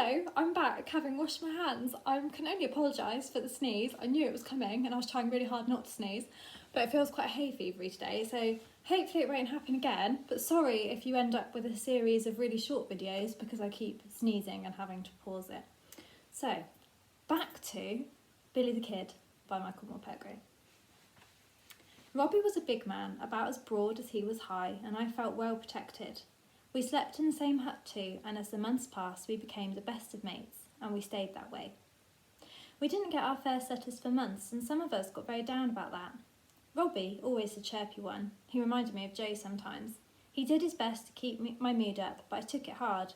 Hello, I'm back having washed my hands. I can only apologise for the sneeze. I knew it was coming and I was trying really hard not to sneeze, but it feels quite hay fevery today, so hopefully it won't happen again. But sorry if you end up with a series of really short videos because I keep sneezing and having to pause it. So, back to Billy the Kid by Michael Morpeth. Robbie was a big man, about as broad as he was high, and I felt well protected. We slept in the same hut too, and as the months passed we became the best of mates, and we stayed that way. We didn't get our first letters for months, and some of us got very down about that. Robbie, always the chirpy one, he reminded me of Joe sometimes. He did his best to keep my mood up, but I took it hard.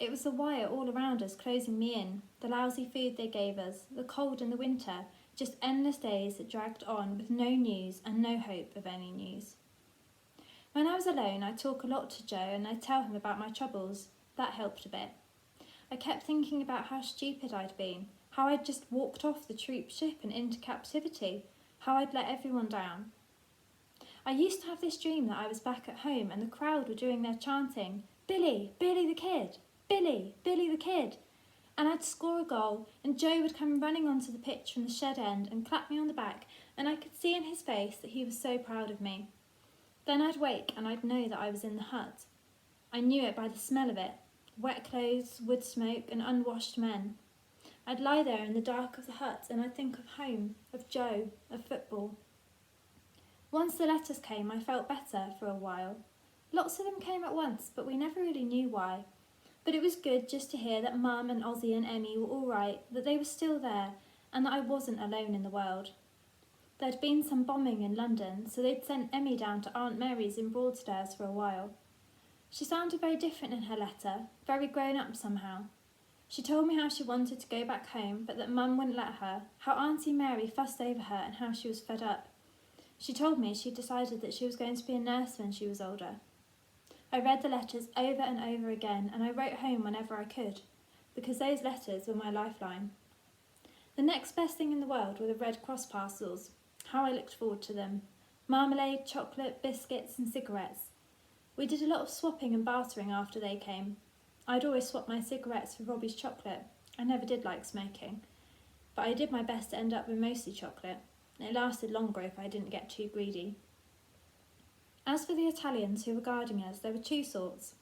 It was the wire all around us closing me in, the lousy food they gave us, the cold in the winter, just endless days that dragged on with no news and no hope of any news. When I was alone, I'd talk a lot to Joe and I'd tell him about my troubles. That helped a bit. I kept thinking about how stupid I'd been, how I'd just walked off the troop ship and into captivity, how I'd let everyone down. I used to have this dream that I was back at home and the crowd were doing their chanting, "Billy, Billy the Kid, Billy, Billy the Kid." And I'd score a goal and Joe would come running onto the pitch from the shed end and clap me on the back, and I could see in his face that he was so proud of me. Then I'd wake and I'd know that I was in the hut. I knew it by the smell of it, wet clothes, wood smoke and unwashed men. I'd lie there in the dark of the hut and I'd think of home, of Joe, of football. Once the letters came, I felt better for a while. Lots of them came at once, but we never really knew why. But it was good just to hear that Mum and Ozzy and Emmy were all right, that they were still there, and that I wasn't alone in the world. There'd been some bombing in London, so they'd sent Emmy down to Aunt Mary's in Broadstairs for a while. She sounded very different in her letter, very grown up somehow. She told me how she wanted to go back home, but that Mum wouldn't let her, how Auntie Mary fussed over her and how she was fed up. She told me she'd decided that she was going to be a nurse when she was older. I read the letters over and over again, and I wrote home whenever I could, because those letters were my lifeline. The next best thing in the world were the Red Cross parcels. How I looked forward to them. Marmalade, chocolate, biscuits and cigarettes. We did a lot of swapping and bartering after they came. I'd always swap my cigarettes for Robbie's chocolate. I never did like smoking, but I did my best to end up with mostly chocolate. It lasted longer if I didn't get too greedy. As for the Italians who were guarding us, there were two sorts.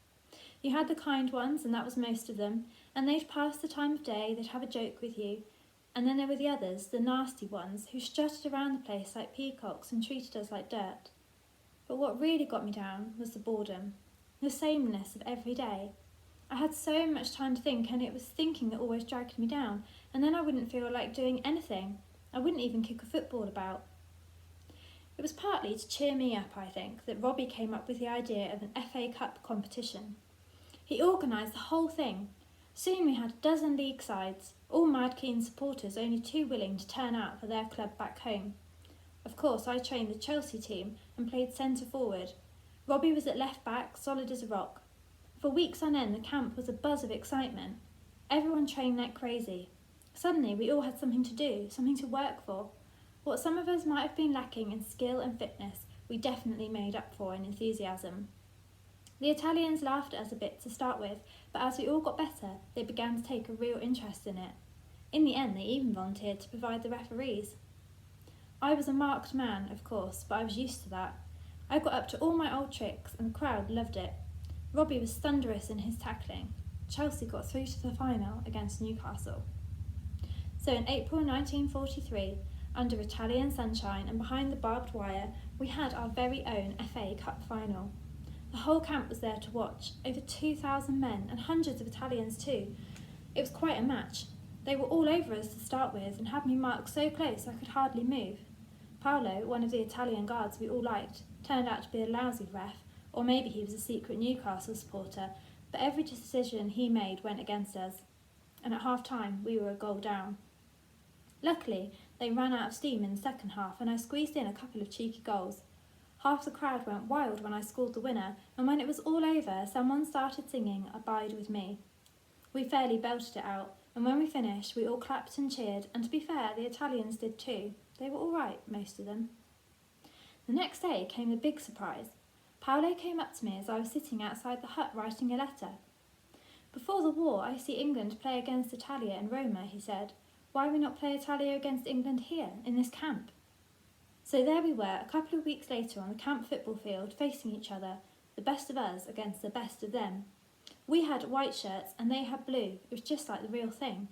You had the kind ones, and that was most of them, and they'd pass the time of day, they'd have a joke with you. And then there were the others, the nasty ones, who strutted around the place like peacocks and treated us like dirt. But what really got me down was the boredom, the sameness of every day. I had so much time to think, and it was thinking that always dragged me down, and then I wouldn't feel like doing anything. I wouldn't even kick a football about. It was partly to cheer me up, I think, that Robbie came up with the idea of an FA Cup competition. He organised the whole thing. Soon we had a dozen league sides, all mad keen supporters, only too willing to turn out for their club back home. Of course, I trained the Chelsea team and played centre forward. Robbie was at left back, solid as a rock. For weeks on end, the camp was a buzz of excitement. Everyone trained like crazy. Suddenly, we all had something to do, something to work for. What some of us might have been lacking in skill and fitness, we definitely made up for in enthusiasm. The Italians laughed at us a bit to start with, but as we all got better, they began to take a real interest in it. In the end, they even volunteered to provide the referees. I was a marked man, of course, but I was used to that. I got up to all my old tricks, and the crowd loved it. Robbie was thunderous in his tackling. Chelsea got through to the final against Newcastle. So in April 1943, under Italian sunshine and behind the barbed wire, we had our very own FA Cup final. The whole camp was there to watch, over 2,000 men and hundreds of Italians too. It was quite a match. They were all over us to start with and had me marked so close I could hardly move. Paolo, one of the Italian guards we all liked, turned out to be a lousy ref, or maybe he was a secret Newcastle supporter, but every decision he made went against us. And at half-time, we were a goal down. Luckily, they ran out of steam in the second half and I squeezed in a couple of cheeky goals. Half the crowd went wild when I scored the winner, and when it was all over, someone started singing "Abide with Me." We fairly belted it out, and when we finished, we all clapped and cheered, and to be fair, the Italians did too. They were all right, most of them. The next day came the big surprise. Paolo came up to me as I was sitting outside the hut writing a letter. Before the war, I see England play against Italia in Roma, he said. Why we not play Italia against England here, in this camp? So there we were, a couple of weeks later on the camp football field, facing each other, the best of us against the best of them. We had white shirts and they had blue. It was just like the real thing.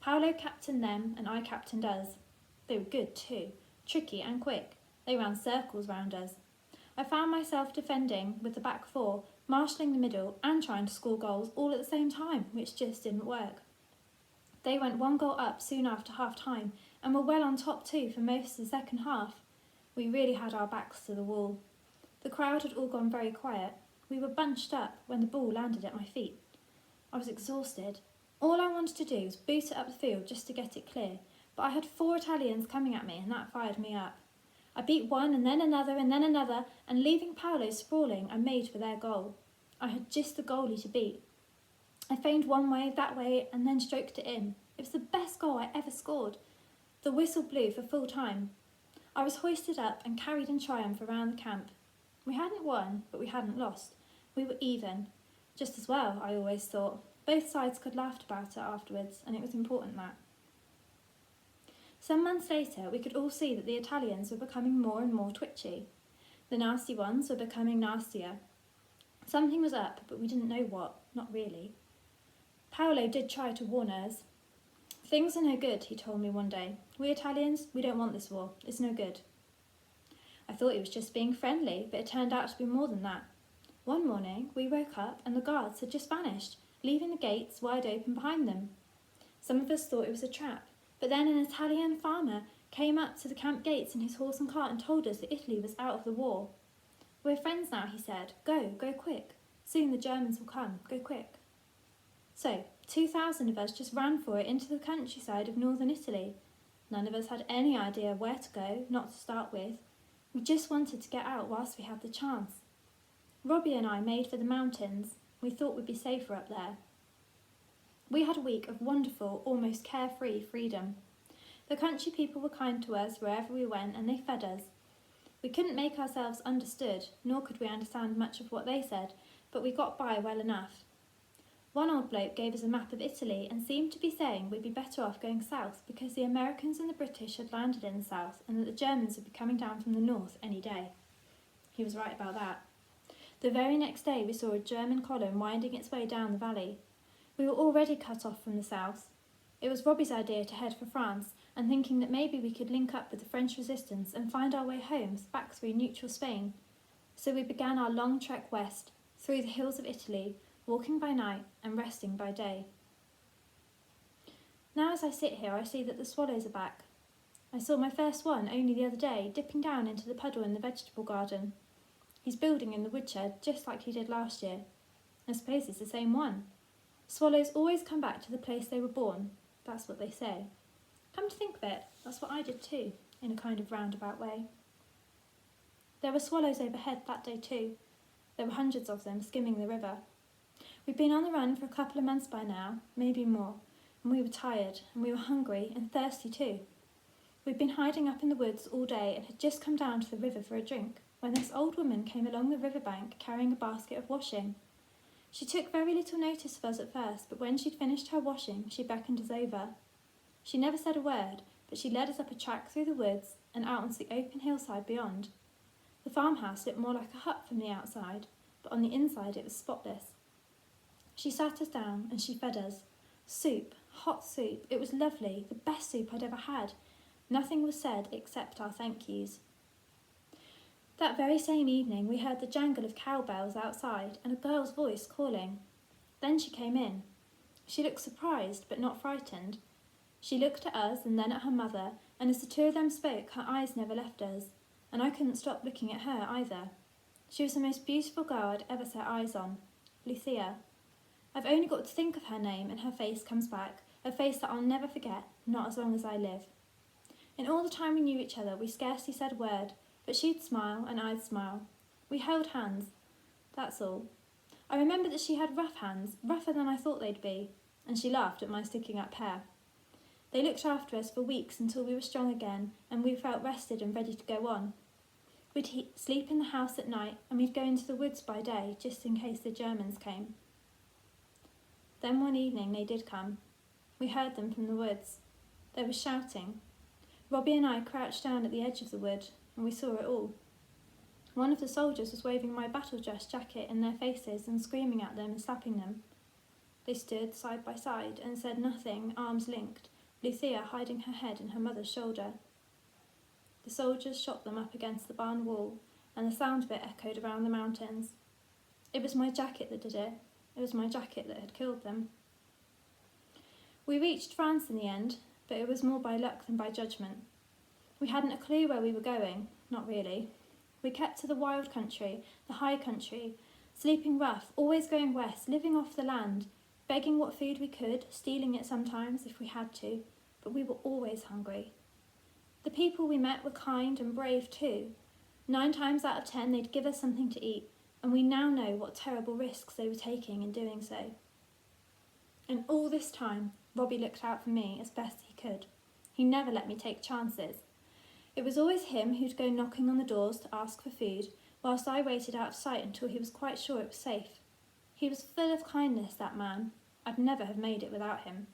Paolo captained them and I captained us. They were good too, tricky and quick. They ran circles round us. I found myself defending with the back four, marshalling the middle and trying to score goals all at the same time, which just didn't work. They went 1 goal up soon after half-time and were well on top too for most of the second half. We really had our backs to the wall. The crowd had all gone very quiet. We were bunched up when the ball landed at my feet. I was exhausted. All I wanted to do was boot it up the field just to get it clear, but I had 4 Italians coming at me and that fired me up. I beat one and then another, and leaving Paolo sprawling, I made for their goal. I had just the goalie to beat. I feigned one way, that way, and then stroked it in. It was the best goal I ever scored. The whistle blew for full time. I was hoisted up and carried in triumph around the camp. We hadn't won, but we hadn't lost. We were even. Just as well, I always thought. Both sides could laugh about it afterwards, and it was important that. Some months later, we could all see that the Italians were becoming more and more twitchy. The nasty ones were becoming nastier. Something was up, but we didn't know what, not really. Paolo did try to warn us. Things are no good, he told me one day. We Italians, we don't want this war. It's no good. I thought he was just being friendly, but it turned out to be more than that. One morning, we woke up and the guards had just vanished, leaving the gates wide open behind them. Some of us thought it was a trap, but then an Italian farmer came up to the camp gates in his horse and cart and told us that Italy was out of the war. We're friends now, he said. Go quick. Soon the Germans will come. Go quick. So, 2,000 of us just ran for it into the countryside of northern Italy. None of us had any idea where to go, not to start with. We just wanted to get out whilst we had the chance. Robbie and I made for the mountains. We thought we'd be safer up there. We had a week of wonderful, almost carefree freedom. The country people were kind to us wherever we went and they fed us. We couldn't make ourselves understood, nor could we understand much of what they said, but we got by well enough. One old bloke gave us a map of Italy and seemed to be saying we'd be better off going south because the Americans and the British had landed in the south and that the Germans would be coming down from the north any day. He was right about that. The very next day we saw a German column winding its way down the valley. We were already cut off from the south. It was Robbie's idea to head for France and thinking that maybe we could link up with the French resistance and find our way home back through neutral Spain. So we began our long trek west, through the hills of Italy, walking by night and resting by day. Now as I sit here I see that the swallows are back. I saw my first one only the other day, dipping down into the puddle in the vegetable garden. He's building in the woodshed just like he did last year. I suppose it's the same one. Swallows always come back to the place they were born. That's what they say. Come to think of it, that's what I did too, in a kind of roundabout way. There were swallows overhead that day too. There were hundreds of them skimming the river. We'd been on the run for a couple of months by now, maybe more, and we were tired, and we were hungry and thirsty too. We'd been hiding up in the woods all day and had just come down to the river for a drink, when this old woman came along the riverbank carrying a basket of washing. She took very little notice of us at first, but when she'd finished her washing, she beckoned us over. She never said a word, but she led us up a track through the woods and out onto the open hillside beyond. The farmhouse looked more like a hut from the outside, but on the inside it was spotless. She sat us down and she fed us. Soup, hot soup. It was lovely, the best soup I'd ever had. Nothing was said except our thank yous. That very same evening we heard the jangle of cowbells outside and a girl's voice calling. Then she came in. She looked surprised but not frightened. She looked at us and then at her mother, and as the two of them spoke her eyes never left us, and I couldn't stop looking at her either. She was the most beautiful girl I'd ever set eyes on. Lucia. I've only got to think of her name and her face comes back, a face that I'll never forget, not as long as I live. In all the time we knew each other we scarcely said a word, but she'd smile and I'd smile. We held hands. That's all. I remember that she had rough hands, rougher than I thought they'd be, and she laughed at my sticking up hair. They looked after us for weeks until we were strong again and we felt rested and ready to go on. We'd sleep in the house at night and we'd go into the woods by day just in case the Germans came. Then one evening they did come. We heard them from the woods. They were shouting. Robbie and I crouched down at the edge of the wood, and we saw it all. One of the soldiers was waving my battle dress jacket in their faces and screaming at them and slapping them. They stood side by side and said nothing, arms linked, Lucia hiding her head in her mother's shoulder. The soldiers shot them up against the barn wall, and the sound of it echoed around the mountains. It was my jacket that did it. It was my jacket that had killed them. We reached France in the end, but it was more by luck than by judgment. We hadn't a clue where we were going, not really. We kept to the wild country, the high country, sleeping rough, always going west, living off the land, begging what food we could, stealing it sometimes if we had to, but we were always hungry. The people we met were kind and brave too. 9 times out of 10 they'd give us something to eat, and we now know what terrible risks they were taking in doing so. And all this time, Robbie looked out for me as best he could. He never let me take chances. It was always him who'd go knocking on the doors to ask for food, whilst I waited out of sight until he was quite sure it was safe. He was full of kindness, that man. I'd never have made it without him.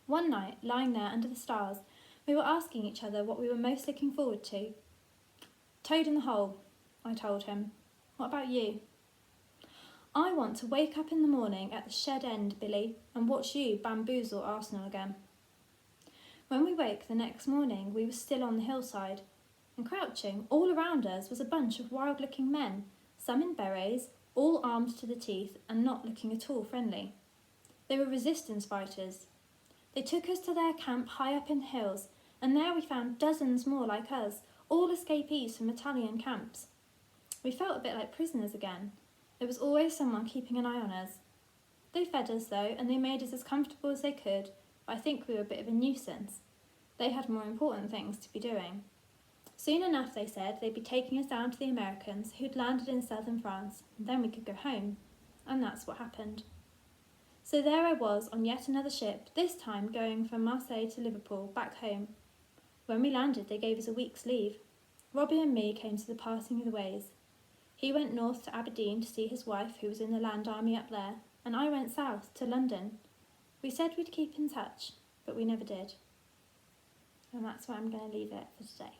One night, lying there under the stars, we were asking each other what we were most looking forward to. Toad in the hole, I told him. What about you? I want to wake up in the morning at the shed end, Billy, and watch you bamboozle Arsenal again. When we woke the next morning, we were still on the hillside, and crouching all around us was a bunch of wild-looking men, some in berets, all armed to the teeth and not looking at all friendly. They were resistance fighters. They took us to their camp high up in the hills, and there we found dozens more like us, all escapees from Italian camps. We felt a bit like prisoners again. There was always someone keeping an eye on us. They fed us though, and they made us as comfortable as they could, but I think we were a bit of a nuisance. They had more important things to be doing. Soon enough, they said, they'd be taking us down to the Americans who'd landed in southern France, and then we could go home. And that's what happened. So there I was on yet another ship, this time going from Marseille to Liverpool, back home. When we landed, they gave us a week's leave. Robbie and me came to the parting of the ways. He went north to Aberdeen to see his wife, who was in the Land Army up there, and I went south to London. We said we'd keep in touch, but we never did. And that's where I'm going to leave it for today.